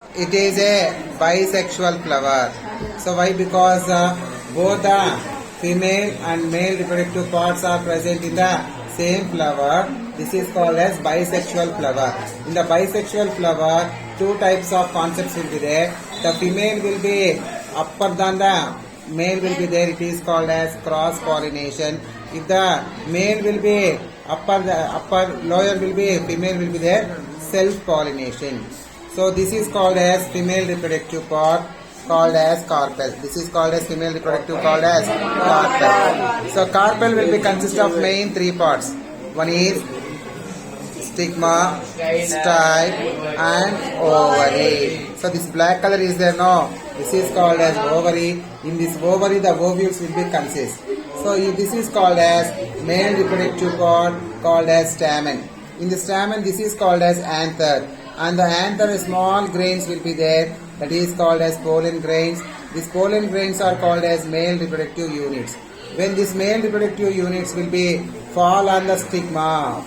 It is a bisexual flower. So why? Because both the female and male reproductive parts are present in the same flower. This is called as bisexual flower. In the bisexual flower, two types of concepts will be there. The female will be upper than the male will be there. It is called as cross pollination. If the male will be lower will be female will be there, self pollination. So this is called as female reproductive part called as carpel. This is called as female reproductive called as carpel. So carpel will be consist of main three parts. One is stigma, style and ovary. So this black color is there now. This is called as ovary. In this ovary the ovules will be consist. So this is called as male reproductive part called as stamen. In the stamen this is called as anther. And the anther small grains will be there, that is called as pollen grains. These pollen grains are called as male reproductive units. When these male reproductive units will be fall on the stigma,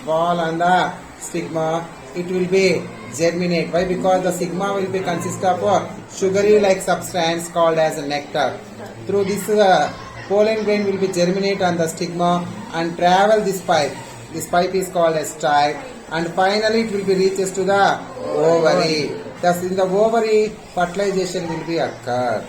it will be germinate. Why? Because the stigma will be consist of a sugary like substance called as a nectar. Through this pollen grain will be germinate on the stigma and travel this pipe. This pipe is called as style. And finally it will be reaches to the ovary. Thus in the ovary fertilization will be occur.